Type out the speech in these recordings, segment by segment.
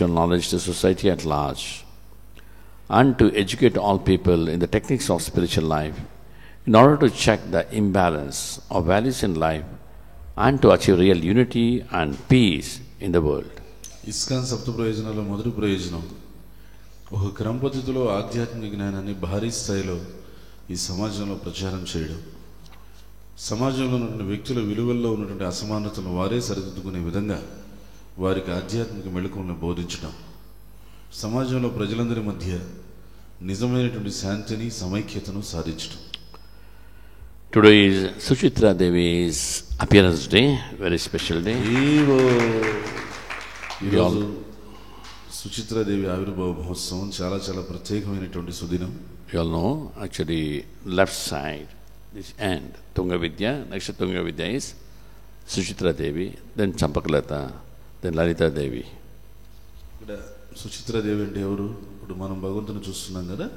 knowledge to society at large, and to educate all people in the techniques of spiritual life in order to check the imbalance of values in life and to achieve real unity and peace in the world. ISKCON సప్త ప్రయోజనాల మొదటి ప్రయోజనం ఒక క్రమ పద్ధతిలో ఆధ్యాత్మిక జ్ఞానాన్ని భారీ స్థాయిలో ఈ సమాజంలో ప్రచారం చేయడం, సమాజంలో ఉన్నటువంటి వ్యక్తుల విలువల్లో ఉన్నటువంటి అసమానతలను వారే సరిదిద్దుకునే విధంగా వారికి ఆధ్యాత్మిక మెళకువలను బోధించడం, సమాజంలో ప్రజలందరి మధ్య నిజమైనటువంటి శాంతిని సమైక్యతను సాధించడం. Today is Suchitra Devi's appearance day, very special day. ఈరోజు సుచిత్రాదేవి ఆవిర్భావ మహోత్సవం చాలా చాలా ప్రత్యేకమైనటువంటి సుదినం. You all know, actually, left side, this end, Tunga Vidya, next to Tunga Vidya is Suchitra Devi, then Champakalata, then Lalita Devi. ఇక్కడ సుచిత్రాదేవి అంటే ఎవరు? ఇప్పుడు మనం భగవంతుని చూస్తున్నాం కదా,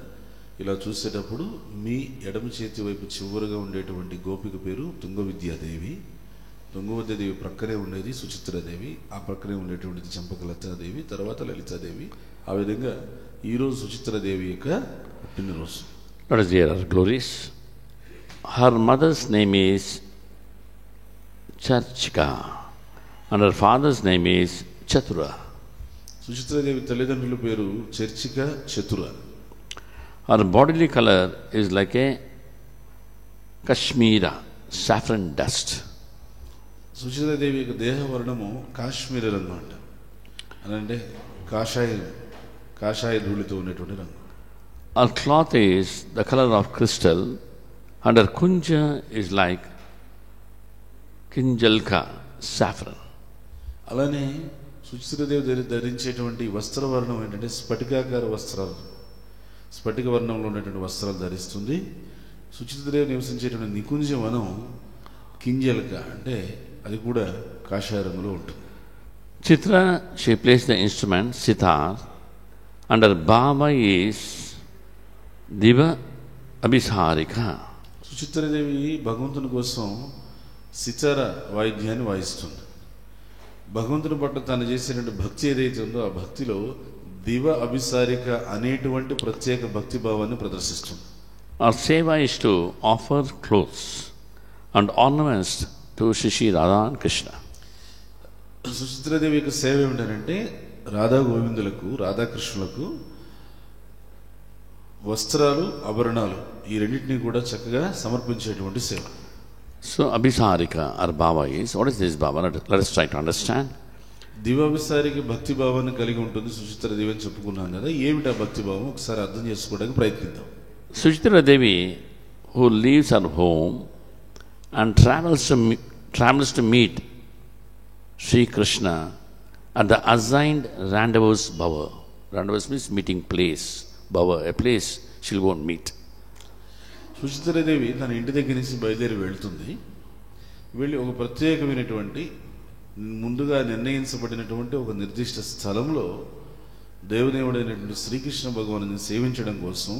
ఇలా చూసేటప్పుడు మీ ఎడమ చేతి వైపు చివరిగా ఉండేటువంటి గోపిక పేరు తుంగ విద్యాదేవి. తుంగవిద్యాదేవి ప్రక్కనే ఉండేది సుచిత్రాదేవి, ఆ ప్రక్కనే ఉండేటువంటిది చంపకలతాదేవి, తర్వాత లలితాదేవి. ఆ విధంగా ఈరోజు సుచిత్రాదేవి యొక్క పుట్టినరోజు. Let us hear her glories. Her mother's name is Charchika and her father's name is Chatura. సుచిత్రాదేవి తల్లిదండ్రుల పేరు చర్చిక, చతుర. Her bodily color is like a Kashmira, saffron dust. సుచిత్రాదేవి యొక్క దేహ వర్ణము కాశ్మీర రంగు అంట, అంటే కాషాయ ధూళితో ఉండేటువంటి రంగు. Her cloth is the color of crystal and her kunja is like Kinjalka, saffron. అలానే సుచిత్రాదేవి ధరించేటువంటి వస్త్రవర్ణం ఏంటంటే స్ఫటికాకార వస్త్రాలు, స్ఫటిక వర్ణంలో ఉండేటువంటి వస్త్రాలు ధరిస్తుంది. సుచిత్రాదేవి నివసించేటువంటి నికుంజ వనం కింజలక, అంటే అది కూడా కాషాయ రంగులో ఉంటుంది. Chitra, she plays the instrument sitar and her bhava is Diva Abhisarika. సుచిత్రాదేవి భగవంతుని కోసం సితార వాయిద్యాన్ని వాయిస్తుంది. భగవంతుని పట్ల తను చేసినటువంటి భక్తి ఏదైతే ఉందో ఆ భక్తిలో దివ అభిసారిక అనేటువంటి ప్రత్యేక భక్తి భావాన్ని ప్రదర్శిస్తుంది. Our seva is to offer clothes and ornaments to Shri Radha and Krishna. సుచిత్రాదేవి యొక్క సేవ ఏమిటంటే రాధా గోవిందులకు, రాధాకృష్ణులకు వస్త్రాలు, ఆభరణాలు ఈ రెండింటినీ కూడా చక్కగా సమర్పించేటువంటి సేవ. So Abhisarika, our bhava is, what is this bhava? Let us try to understand. దివాభిసారికి భక్తి భావాన్ని కలిగి ఉంటుంది సుచిత్రాదేవి అని చెప్పుకున్నాం కదా, ఏమిటా భక్తి భావం ఒకసారి అర్థం చేసుకోవడానికి ప్రయత్నిద్దాం. Suchitra Devi, who leaves her home and travels to meet Sri Krishna at the assigned rendezvous bhava. Rendezvous means meeting place. Bhava, a place she'll go and meet. సుచిత్రాదేవి తన ఇంటి దగ్గర నుంచి బయలుదేరి వెళ్తుంది. వెళ్ళి ఒక ప్రత్యేకమైనటువంటి ముందుగా నిర్ణయించబడినటువంటి ఒక నిర్దిష్ట స్థలంలో దేవదేవుడైనటువంటి శ్రీకృష్ణ భగవాను సేవించడం కోసం,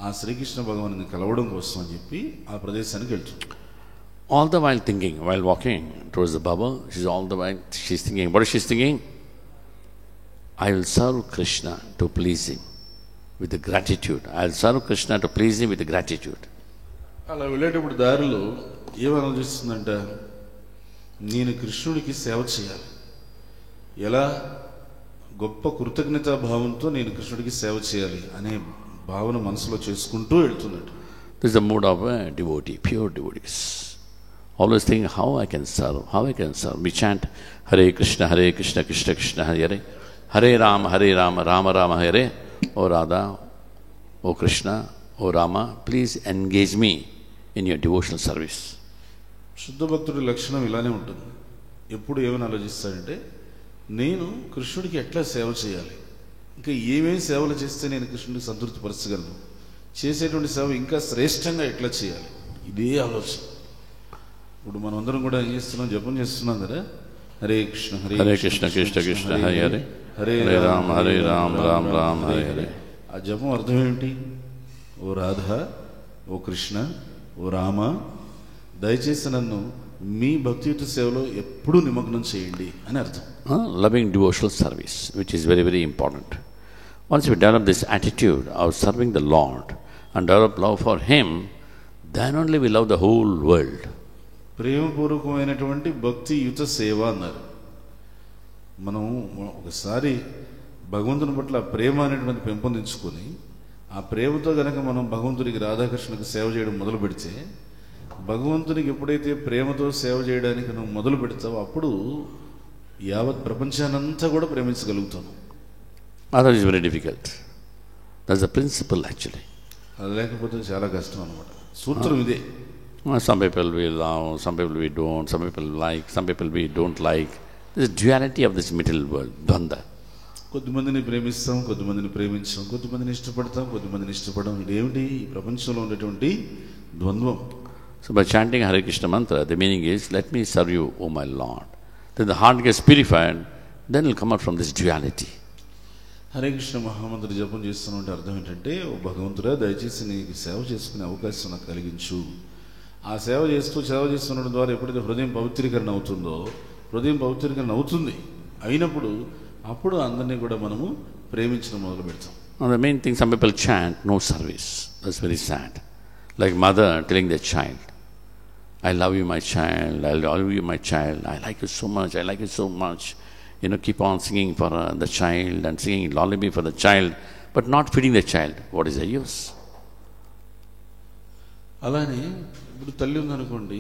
ఆ శ్రీకృష్ణ భగవాను కలవడం కోసం అని చెప్పి ఆ ప్రదేశానికి వెళ్తుంది. All the while thinking, while walking towards the Baba, she's thinking, what is she thinking? I will serve Krishna to please him with gratitude. I will serve Krishna to please him with gratitude. అలా వెళ్ళేటప్పుడు దారిలో ఏమనిపిస్తుందంట, నేను కృష్ణుడికి సేవ చేయాలి, ఎలా గొప్ప కృతజ్ఞతా భావంతో నేను కృష్ణుడికి సేవ చేయాలి అనే భావన మనసులో చేసుకుంటూ వెళ్తున్నట్టు. This is the mood of a devotee, pure devotees. Always thinking how I can serve, how I can serve. We chant Hare Krishna, Krishna Krishna, Hare Hare Rama, Rama Rama, Hare. O Radha, O Krishna, O Rama, please engage me in your devotional service. శుద్ధ భక్తుడి లక్షణం ఇలానే ఉంటుంది. ఎప్పుడు ఏమని ఆలోచిస్తాడంటే, నేను కృష్ణుడికి ఎట్లా సేవ చేయాలి, ఇంకా ఏమేమి సేవలు చేస్తే నేను కృష్ణుడికి సంతృప్తి పరచగలను, చేసేటువంటి సేవ ఇంకా శ్రేష్టంగా ఎట్లా చేయాలి, ఇదే ఆలోచన. ఇప్పుడు మనం అందరం కూడా ఏం చేస్తున్నాం, జపం చేస్తున్నాం కదా, హరే కృష్ణ కృష్ణ కృష్ణ కృష్ణ హరే హరే హరే రామ రామ రామ హరే హరే. ఆ జపం అర్థం ఏమిటి? ఓ రాధ, ఓ కృష్ణ, ఓ రామ, దయచేసి నన్ను మీ భక్తియుత సేవలో ఎప్పుడూ నిమగ్నం చేయండి అని అర్థం. Loving devotional service, which is very, very important. Once we develop this attitude of serving the Lord and develop love for Him, then only we love the whole world. ప్రేమపూర్వకమైనటువంటి భక్తియుత సేవ అన్నారు. మనం ఒకసారి భగవంతుని పట్ల ప్రేమ అనేటువంటి పెంపొందించుకొని ఆ ప్రేమతో కనుక మనం భగవంతుడికి రాధాకృష్ణకు సేవ చేయడం మొదలు పెడితే, భగవంతునికి ఎప్పుడైతే ప్రేమతో సేవ చేయడానికి నువ్వు మొదలు పెడతావో అప్పుడు యావత్ ప్రపంచానంతా కూడా ప్రేమించగలుగుతాను. Otherwise it's very difficult. That's the principle actually. అది లేకపోతే చాలా కష్టం అన్నమాట. సూత్రం ఇదే. Some people we love, some people we don't, some people like, some people we don't like. This is duality of this material world, Dvanda. కొద్దిమందిని ప్రేమిస్తాం, కొద్దిమందిని ప్రేమించాం, కొద్దిమందిని ఇష్టపడతాం, కొద్దిమందిని ఇష్టపడడం. ఇదేమిటి ఈ ప్రపంచంలో ఉండేటువంటి ద్వంద్వం. So by chanting Hare Krishna mantra, the meaning is, let me serve you, O my Lord. Then the heart gets purified, then it will come out from this duality. Hare Krishna మహామంత్ర జపం చేస్తున్నట్టు అర్థం ఏంటంటే, ఓ భగవంతుడా దయచేసి నీకు సేవ చేసుకునే అవకాశం నాకు కలిగించు. ఆ సేవ చేస్తుండడం ద్వారా ఎప్పుడైతే హృదయం పవిత్రీకరణ అవుతుందో, హృదయం పవిత్రీకరణ అయినప్పుడు అప్పుడు అందరినీ కూడా మనము ప్రేమించడం మొదలు పెడతాం. The main thing, some people chant, no service. That's very sad. Like mother telling their child, I love you my child, I love you my child, I like you so much, I like you so much. You know, keep on singing for the child and singing lullaby for the child, but not feeding the child. What is the use? అలానే ఇప్పుడు తల్లి ఉందనుకోండి,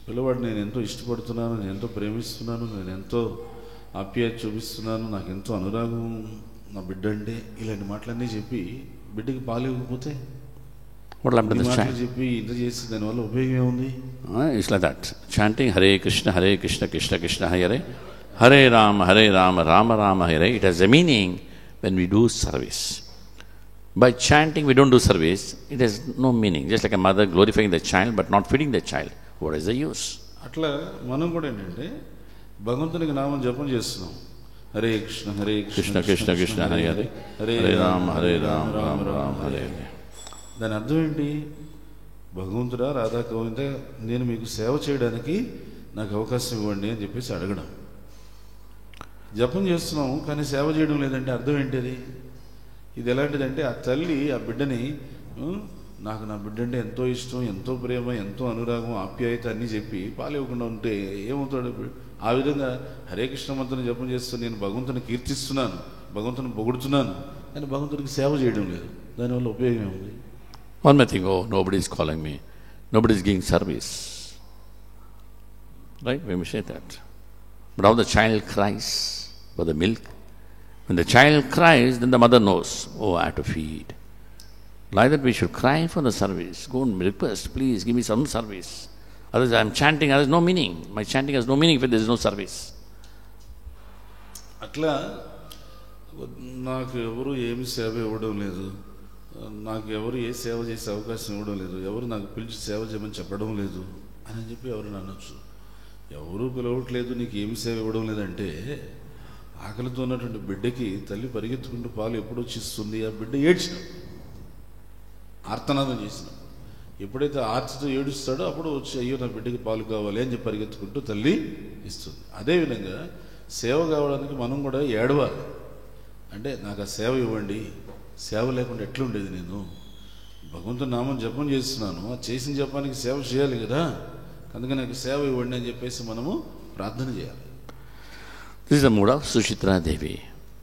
పిల్లవాడు నేను ఎంతో ఇష్టపడుతున్నాను, నేను ఎంతో ప్రేమిస్తున్నాను, నేను ఎంతో ఆప్యాయత చూపిస్తున్నాను, నాకు ఎంతో అనురాగం నా బిడ్డ అంటే, ఇలాంటి మాటలన్నీ చెప్పి బిడ్డకి పాలు ఇవ్వకపోతే చెప్పి ఇంత చేసి దానివల్ల ఉపయోగం ఏముంది? It's like that. Chanting Hare Krishna, Krishna Krishna, Hare Hare Rama, Rama Rama, Hare. It has a meaning when we do service. By chanting we don't do service, it has no meaning. Just like a mother glorifying the child but not feeding the child. What is the use? అట్లా మనం కూడా ఏంటంటే భగవంతునికి నామం జపం చేస్తున్నాం. హరే కృష్ణ కృష్ణ కృష్ణ హరే హరే, హరే రామ రామ రామ హరే హరే. దాని అర్థం ఏంటి? భగవంతుడా రాధా గోవింద నేను మీకు సేవ చేయడానికి నాకు అవకాశం ఇవ్వండి అని చెప్పేసి అడగడం. జపం చేస్తున్నాము కానీ సేవ చేయడం లేదంటే అర్థం ఏంటి? అది ఇది ఎలాంటిదంటే, ఆ తల్లి ఆ బిడ్డని నాకు నా బిడ్డ అంటే ఎంతో ఇష్టం, ఎంతో ప్రేమ, ఎంతో అనురాగం, ఆప్యాయత అన్నీ చెప్పి పాలు ఇవ్వకుండా ఉంటే ఏమవుతాడు? ఆ విధంగా హరే కృష్ణ మంత్రం జపం చేస్తూ నేను భగవంతుని కీర్తిస్తున్నాను, భగవంతుని పొగుడుతున్నాను, కానీ భగవంతుడికి సేవ చేయడం లేదు. దానివల్ల ఉపయోగం ఏముంది? One may think, oh, nobody is calling me, nobody is giving service. Right? We may say that. But how the child cries for the milk. When the child cries, then the mother knows, oh, I have to feed. Like that we should cry for the service. Go and request, please give me some service. Otherwise I am chanting, there is no meaning. My chanting has no meaning if there is no service. అట్లా నాకు ఎవరు ఏమి సేవ ఇవ్వడం లేదు, నాకు ఎవరు ఏ సేవ చేసే అవకాశం ఇవ్వడం లేదు, ఎవరు నాకు పిలిచి సేవ చేయమని చెప్పడం లేదు అని చెప్పి ఎవరు అనొచ్చు. ఎవరు పిలవట్లేదు, నీకు ఏమి సేవ ఇవ్వడం లేదంటే, ఆకలితో ఉన్నటువంటి బిడ్డకి తల్లి పరిగెత్తుకుంటూ పాలు ఎప్పుడు వచ్చి ఇస్తుంది? ఆ బిడ్డ ఏడ్చిన, ఆర్తనాదం చేసిన, ఎప్పుడైతే ఆర్తితో ఏడుస్తాడో అప్పుడు వచ్చి అయ్యో నా బిడ్డకి పాలు కావాలి అని చెప్పి పరిగెత్తుకుంటూ తల్లి ఇస్తుంది. అదేవిధంగా సేవ కావడానికి మనం కూడా ఏడవాలి. అంటే నాకు ఆ సేవ ఇవ్వండి, సేవ లేకుండా ఎట్లుండేది? నేను భగవంతుని నామం జపం చేస్తున్నాను, ఆ చేసిన జపానికి సేవ చేయాలి కదా, అందుకని నాకు సేవ ఇవ్వండి అని చెప్పేసి మనము ప్రార్థన చేయాలి. This is the mood of Suchitra Devi.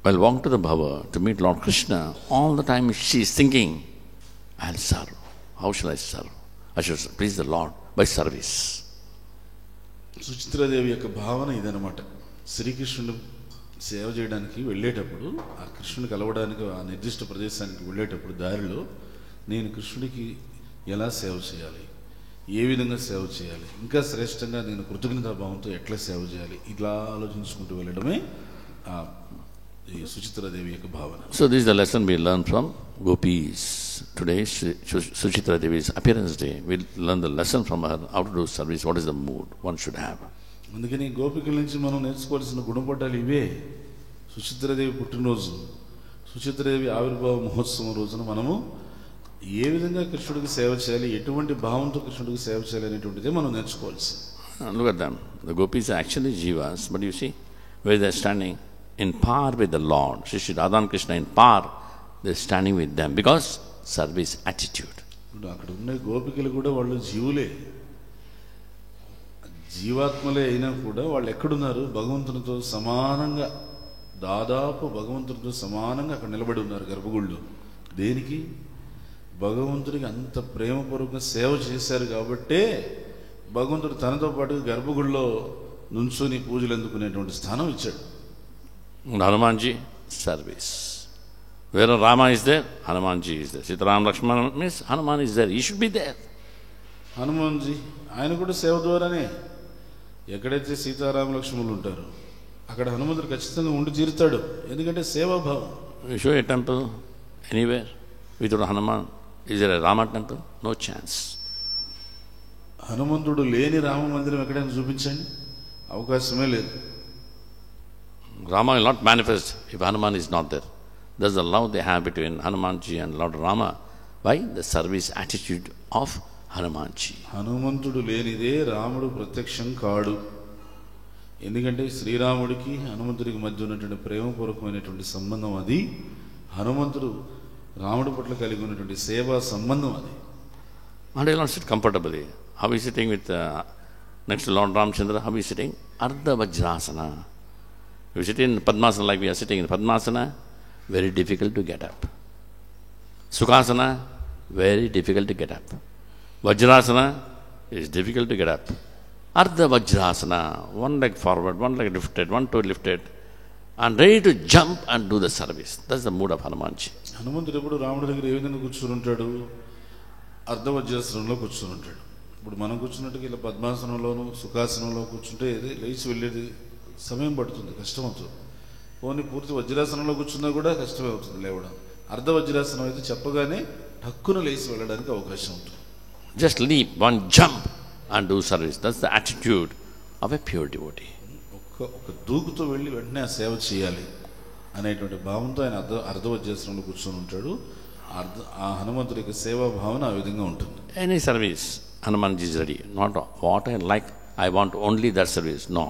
While walking to the bhava to meet Lord Krishna, all the time she is thinking, I'll serve. How shall I serve? I should please the Lord by service. సుచిత్రాదేవి యొక్క భావన ఇదనమాట. శ్రీకృష్ణుడు సేవ చేయడానికి వెళ్ళేటప్పుడు, ఆ కృష్ణుని కలవడానికి ఆ నిర్దిష్ట ప్రదేశానికి వెళ్ళేటప్పుడు దారిలో నేను కృష్ణుడికి ఎలా సేవ చేయాలి, ఏ విధంగా సేవ చేయాలి, ఇంకా శ్రేష్టంగా నేను కృతజ్ఞతాభావంతో ఎట్లా సేవ చేయాలి, ఇలా ఆలోచించుకుంటూ వెళ్ళడమే ఈ సుచిత్రాదేవి యొక్క భావన. So this is the lesson we learn from gopis. Today Suchitra Devi's appearance day, we learn the lesson from her, how to do service, what is the mood one should have. అందుకని గోపికల నుంచి మనం నేర్చుకోవాల్సిన గుణపాఠాలు ఇవే. సుచిత్రాదేవి పుట్టినరోజు, సుచిత్రాదేవి ఆవిర్భావ మహోత్సవం రోజున మనము ఏ విధంగా కృష్ణుడికి సేవ చేయాలి, ఎటువంటి భావంతో కృష్ణుడికి సేవ చేయాలి అనేటువంటిదే మనం నేర్చుకోవాల్సింది. Look at them. The gopis are actually jivas, but you see where they're standing in par with the Lord. Shri Radha and Krishna in par, they're standing with them because service attitude. ఇప్పుడు అక్కడ ఉన్న గోపికలు కూడా వాళ్ళు జీవులే, జీవాత్మలే అయినా కూడా వాళ్ళు ఎక్కడున్నారు? భగవంతునితో సమానంగా, దాదాపు భగవంతునితో సమానంగా అక్కడ నిలబడి ఉన్నారు గర్భగుడిలో. దేనికి? భగవంతుడికి అంత ప్రేమపూర్వకంగా సేవ చేశారు కాబట్టే భగవంతుడు తనతో పాటు గర్భగుడిలో నుంచుని పూజలు అందుకునేటువంటి స్థానం ఇచ్చాడు. Hanumanji, service. Where Rama is there, Hanumanji is there. Sitaram Lakshmana means Hanuman is there. He should be there. Hanumanji ఆయన కూడా సేవ ద్వారానే, ఎక్కడైతే సీతారామ లక్ష్మణులు ఉంటారో అక్కడ హనుమంతుడు ఖచ్చితంగా ఉండి తీరుతాడు. ఎందుకంటే సేవాభావం. You show a temple anywhere without Hanuman. Is there a Rama temple? No chance. హనుమంతుడు లేని రామ మందిరం ఎక్కడైనా చూపించండి, అవకాశమే లేదు. Rama will not manifest if Hanuman is not there. That's the love they have between Hanumanji and Lord Rama. Why? The service attitude of Hanumanji. హనుమంతుడు లేనిదే రాముడు ప్రత్యక్షం కాడు. ఎందుకంటే శ్రీరాముడికి హనుమంతుడికి మధ్య ఉన్నటువంటి ప్రేమపూర్వకమైనటువంటి సంబంధం అది. హనుమంతుడు రాముడి పట్ల కలిగి ఉన్నటువంటి సేవా సంబంధం అది. And he will not sit comfortably. How is he sitting with next to Lord Ramchandra? How is he sitting? Ardha Vajrasana. If you sit in Padmasana like we are sitting in Padmasana, very difficult to get up. Sukhasana, very difficult to get up. Vajrasana is difficult to get up. Ardha Vajrasana, one leg forward, one leg lifted, one toe lifted, and ready to jump and do the service. That's the mood of Hanumanji. హనుమంతుడు ఎప్పుడు రాముడి దగ్గర ఏ విధంగా కూర్చుని ఉంటాడు? అర్ధవజ్రాసనంలో కూర్చుని ఉంటాడు. ఇప్పుడు మనం కూర్చున్నట్టుగా ఇలా పద్మాసనంలోను సుఖాసనంలో కూర్చుంటే లేచి వెళ్ళేది సమయం పడుతుంది, కష్టమవుతుంది. పోనీ పూర్తి వజ్రాసనంలో కూర్చున్నా కూడా కష్టమే అవుతుంది లేవడం. అర్ధ వజ్రాసనం అయితే చెప్పగానే టక్కున లేచి వెళ్ళడానికి అవకాశం ఉంటుంది. Just leap, one jump and do service. That's the attitude of a pure devotee. ఒక దూకుతో వెళ్ళి వెంటనే ఆ సేవ చేయాలి అనేటువంటి భావంతో ఆయన అర్ధవజ్రాసనంలో కూర్చొని ఉంటాడు. ఆ హనుమంతుడి యొక్క సేవా భావన ఆ విధంగా ఉంటుంది. Any service, Hanumanji is ready. Not what I like, I want only that service. No.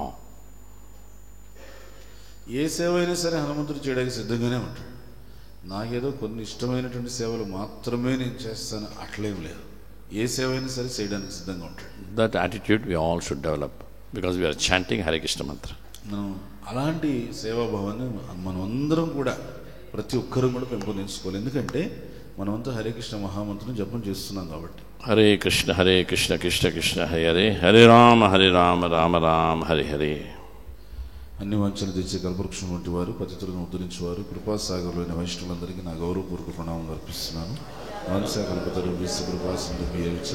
ఏ సేవ అయినా సరే హనుమంతుడు చేయడానికి సిద్ధంగానే ఉంటాడు. నాకేదో కొన్ని ఇష్టమైనటువంటి సేవలు మాత్రమే నేను చేస్తాను అట్లేం లేదు. ఏ సేవ అయినా సరే చేయడానికి సిద్ధంగా ఉంటాడు. That attitude we all should develop because we are chanting Hare Krishna mantra. మనం అలాంటి సేవాభావాన్ని మనం అందరం కూడా ప్రతి ఒక్కరూ కూడా పెంపొందించుకోవాలి. ఎందుకంటే మనమంతా హరే కృష్ణ మహామంత్రం జపం చేస్తున్నాం కాబట్టి. హరే కృష్ణ కృష్ణ కృష్ణ హరే హరే, హరే రామ రామ రామ హరే హరే. అన్ని వాంఛలు తెచ్చే కల్పవృక్షం వంటి వారు, పతితులను ఉద్ధరించేవారు, కృపాసాగర్లోని వైష్ణవులందరికీ నా గౌరవపూర్వక ప్రణామం అర్పిస్తున్నాను. వాంఛా కల్పతరుభ్యశ్చ కృపాసింధుభ్యశ్చ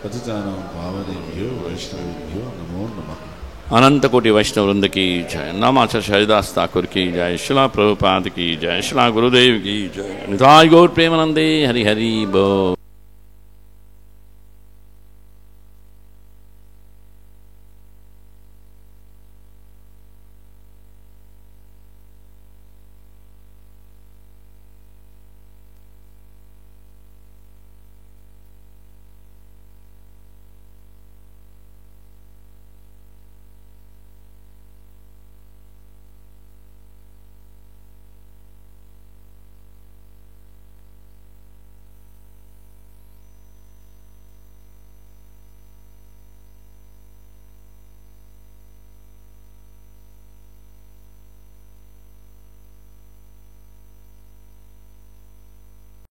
పతితానాం పావనేభ్యో వైష్ణవేభ్యో నమో నమః. अनंत कोटि वैष्णव वृंद की जय. नामाचार्य हरिदास ठाकुर की जय. शिला प्रभुपाद की जय. शिला गुरुदेव की जय. निताय गौर प्रेमानंदे. हरि हरि बोल.